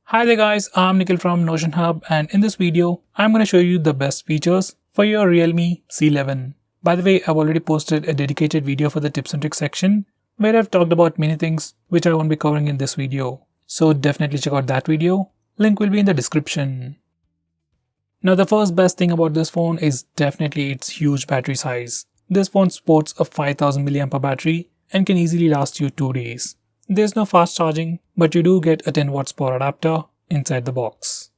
Hi there guys, I'm Nikhil from Notion Hub, and in this video, I'm going to show you the best features for your Realme C11. By the way, I've already posted a dedicated video for the tips and tricks section where I've talked about many things which I won't be covering in this video. So definitely check out that video. Link will be in the description. Now the first best thing about this phone is definitely its huge battery size. This phone sports a 5000 mAh battery and can easily last you 2 days. There's no fast charging, but you do get a 10 watts power adapter inside the box.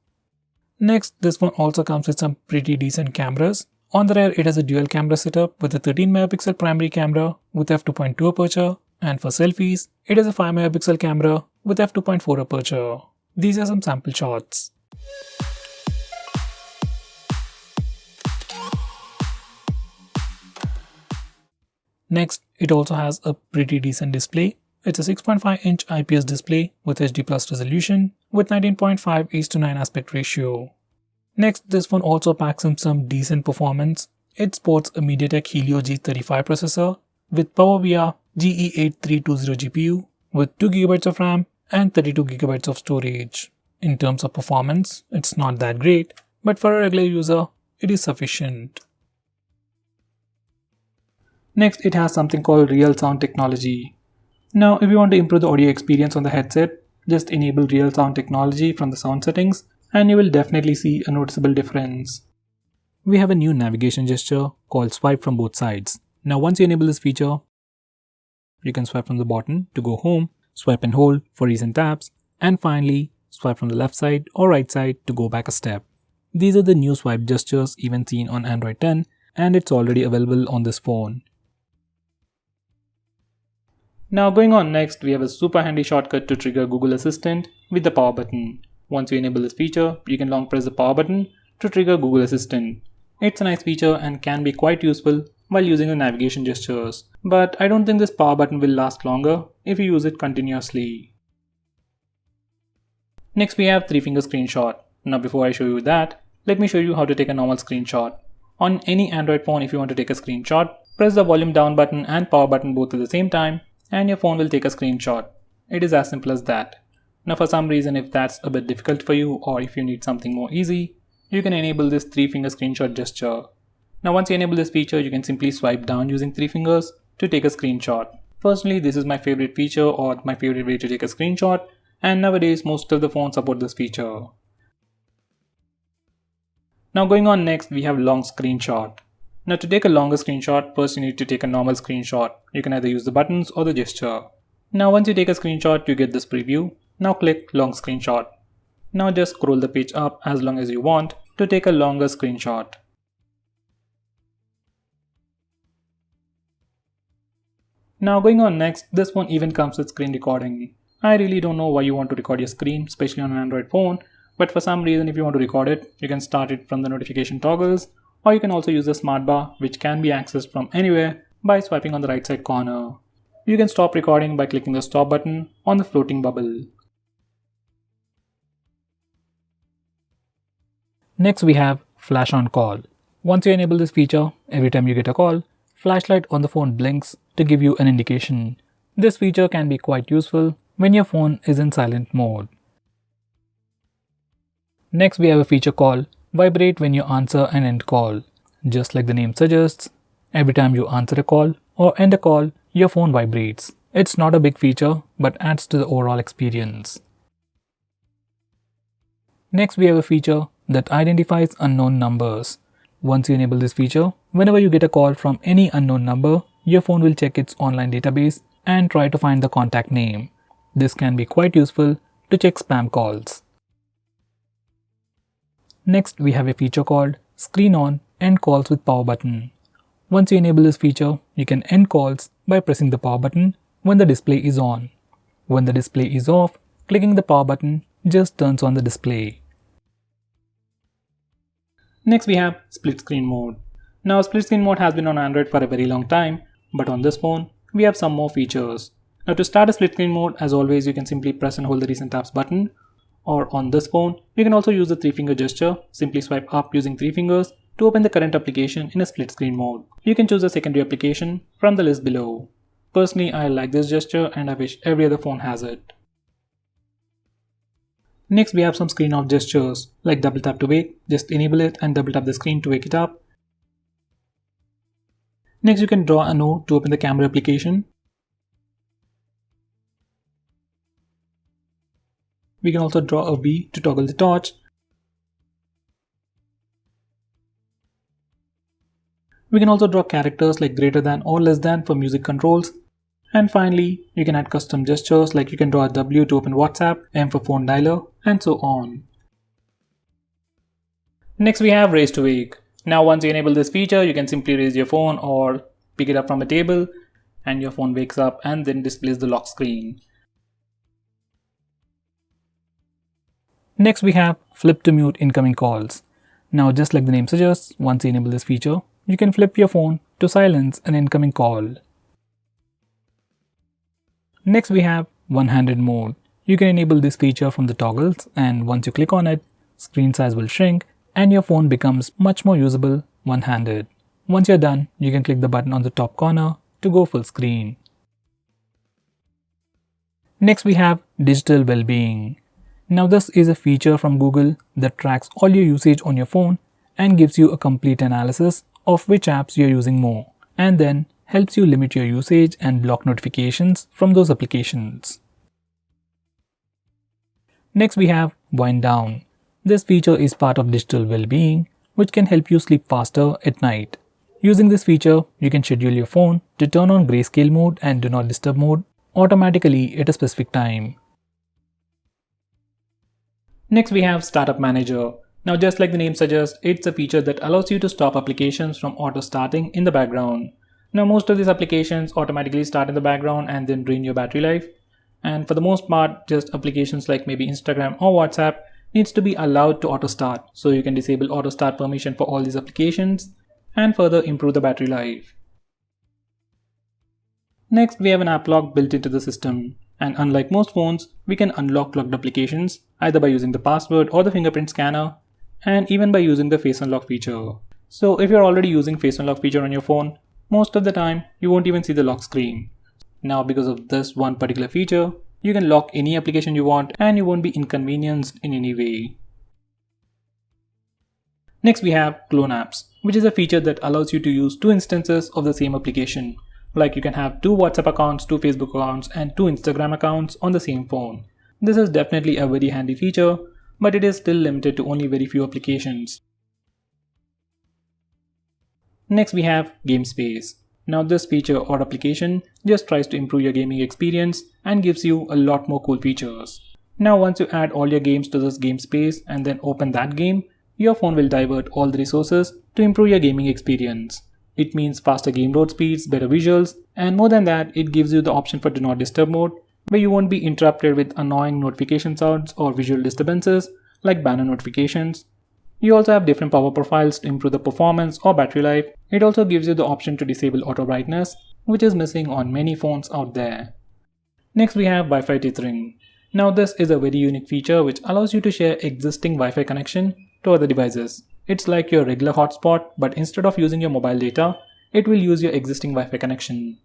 Next, this phone also comes with some pretty decent cameras. On the rear, it has a dual camera setup with a 13 megapixel primary camera with f2.2 aperture, and for selfies, it has a 5 megapixel camera with f2.4 aperture. These are some sample shots. Next, it also has a pretty decent display. It's a 6.5-inch IPS display with HD+ resolution with 19.5:9 aspect ratio. Next, this phone also packs in some decent performance. It sports a MediaTek Helio G35 processor with PowerVia GE8320 GPU with 2GB of RAM and 32GB of storage. In terms of performance, it's not that great, but for a regular user, it is sufficient. Next, it has something called real sound technology. Now, if you want to improve the audio experience on the headset, just enable real sound technology from the sound settings and you will definitely see a noticeable difference. We have a new navigation gesture called swipe from both sides. Now, once you enable this feature, you can swipe from the bottom to go home, swipe and hold for recent taps, and finally, swipe from the left side or right side to go back a step. These are the new swipe gestures even seen on Android 10 and it's already available on this phone. Now going on next, we have a super handy shortcut to trigger Google Assistant with the power button. Once you enable this feature, you can long press the power button to trigger Google Assistant. It's a nice feature and can be quite useful while using the navigation gestures. But I don't think this power button will last longer if you use it continuously. Next we have 3-finger screenshot. Now before I show you that, let me show you how to take a normal screenshot. On any Android phone, if you want to take a screenshot, press the volume down button and power button both at the same time and your phone will take a screenshot. It is as simple as that. Now for some reason, if that's a bit difficult for you or if you need something more easy, you can enable this 3-finger screenshot gesture. Now once you enable this feature, you can simply swipe down using 3 fingers to take a screenshot. Personally, this is my favorite feature or my favorite way to take a screenshot, and nowadays most of the phones support this feature. Now going on next, we have long screenshot. Now to take a longer screenshot, first you need to take a normal screenshot. You can either use the buttons or the gesture. Now once you take a screenshot, you get this preview. Now click long screenshot. Now just scroll the page up as long as you want to take a longer screenshot. Now going on next, this phone even comes with screen recording. I really don't know why you want to record your screen, especially on an Android phone, but for some reason if you want to record it, you can start it from the notification toggles, or you can also use the smart bar which can be accessed from anywhere by swiping on the right side corner. You can stop recording by clicking the stop button on the floating bubble. Next we have flash on call. Once you enable this feature, every time you get a call, flashlight on the phone blinks to give you an indication. This feature can be quite useful when your phone is in silent mode. Next we have a feature called vibrate when you answer an end call. Just like the name suggests, every time you answer a call or end a call, your phone vibrates. It's not a big feature, but adds to the overall experience. Next we have a feature that identifies unknown numbers. Once you enable this feature, whenever you get a call from any unknown number, your phone will check its online database and try to find the contact name. This can be quite useful to check spam calls. Next, we have a feature called Screen On End Calls with Power Button. Once you enable this feature, you can end calls by pressing the power button when the display is on. When the display is off, clicking the power button just turns on the display. Next, we have split screen mode. Now, split screen mode has been on Android for a very long time, but on this phone, we have some more features. Now, to start a split screen mode, as always, you can simply press and hold the recent tabs button. Or on this phone, you can also use the 3-finger gesture. Simply swipe up using 3 fingers to open the current application in a split screen mode. You can choose a secondary application from the list below. Personally, I like this gesture and I wish every other phone has it. Next, we have some screen off gestures like double tap to wake. Just enable it and double tap the screen to wake it up. Next, you can draw an O to open the camera application. We can also draw a V to toggle the torch. We can also draw characters like greater than or less than for music controls. And finally, you can add custom gestures like you can draw a W to open WhatsApp, M for phone dialer, and so on. Next, we have raise to wake. Now once you enable this feature, you can simply raise your phone or pick it up from a table and your phone wakes up and then displays the lock screen. Next, we have flip to mute incoming calls. Now just like the name suggests, once you enable this feature, you can flip your phone to silence an incoming call. Next, we have one-handed mode. You can enable this feature from the toggles, and once you click on it, screen size will shrink and your phone becomes much more usable one-handed. Once you're done, you can click the button on the top corner to go full screen. Next, we have digital well-being. Now this is a feature from Google that tracks all your usage on your phone and gives you a complete analysis of which apps you're using more, and then helps you limit your usage and block notifications from those applications. Next, we have wind down. This feature is part of digital well-being, which can help you sleep faster at night. Using this feature, you can schedule your phone to turn on grayscale mode and do not disturb mode automatically at a specific time. Next, we have Startup Manager. Now just like the name suggests, it's a feature that allows you to stop applications from auto-starting in the background. Now most of these applications automatically start in the background and then drain your battery life. And for the most part, just applications like maybe Instagram or WhatsApp needs to be allowed to auto-start. So you can disable auto-start permission for all these applications and further improve the battery life. Next, we have an app lock built into the system. And unlike most phones, we can unlock locked applications either by using the password or the fingerprint scanner, and even by using the face unlock feature. So if you're already using face unlock feature on your phone, most of the time you won't even see the lock screen. Now because of this one particular feature, you can lock any application you want and you won't be inconvenienced in any way. Next, we have clone apps, which is a feature that allows you to use two instances of the same application. Like you can have two WhatsApp accounts, two Facebook accounts, and two Instagram accounts on the same phone. This is definitely a very handy feature, but it is still limited to only very few applications. Next, we have Gamespace. Now this feature or application just tries to improve your gaming experience and gives you a lot more cool features. Now once you add all your games to this Gamespace and then open that game, your phone will divert all the resources to improve your gaming experience. It means faster game load speeds, better visuals, and more than that, it gives you the option for do not disturb mode, where you won't be interrupted with annoying notification sounds or visual disturbances like banner notifications. You also have different power profiles to improve the performance or battery life. It also gives you the option to disable auto brightness, which is missing on many phones out there. Next, we have Wi-Fi Tethering. Now this is a very unique feature which allows you to share existing Wi-Fi connection to other devices. It's like your regular hotspot, but instead of using your mobile data, it will use your existing Wi-Fi connection.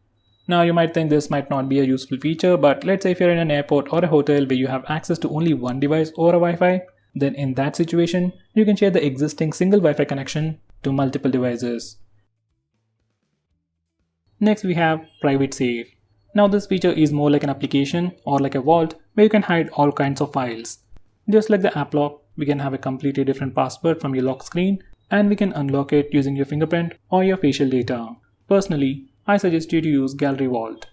Now you might think this might not be a useful feature, but let's say if you're in an airport or a hotel where you have access to only one device or a Wi-Fi, then in that situation, you can share the existing single Wi-Fi connection to multiple devices. Next, we have Private Safe. Now this feature is more like an application or like a vault where you can hide all kinds of files. Just like the app lock, we can have a completely different password from your lock screen and we can unlock it using your fingerprint or your facial data. Personally, I suggest you to use Gallery Vault.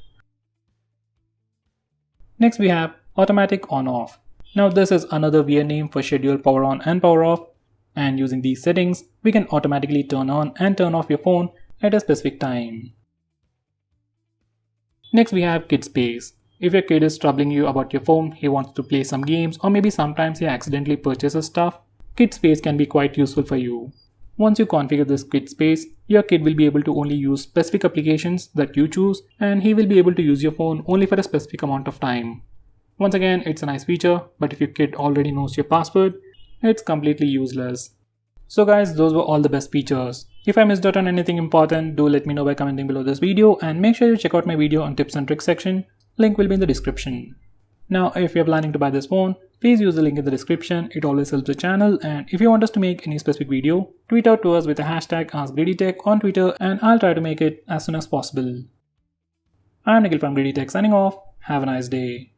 Next, we have Automatic OnOff. Now this is another weird name for schedule power on and power off, and using these settings, we can automatically turn on and turn off your phone at a specific time. Next, we have Kid Space. If your kid is troubling you about your phone, he wants to play some games, or maybe sometimes he accidentally purchases stuff, Kid Space can be quite useful for you. Once you configure this Kid Space, your kid will be able to only use specific applications that you choose, and he will be able to use your phone only for a specific amount of time. Once again, it's a nice feature, but if your kid already knows your password, it's completely useless. So guys, those were all the best features. If I missed out on anything important, do let me know by commenting below this video, and make sure you check out my video on tips and tricks section. Link will be in the description. Now, if you're planning to buy this phone, please use the link in the description. It always helps the channel. And if you want us to make any specific video, tweet out to us with the hashtag AskGreedyTech on Twitter and I'll try to make it as soon as possible. I'm Nikhil from GreedyTech signing off. Have a nice day.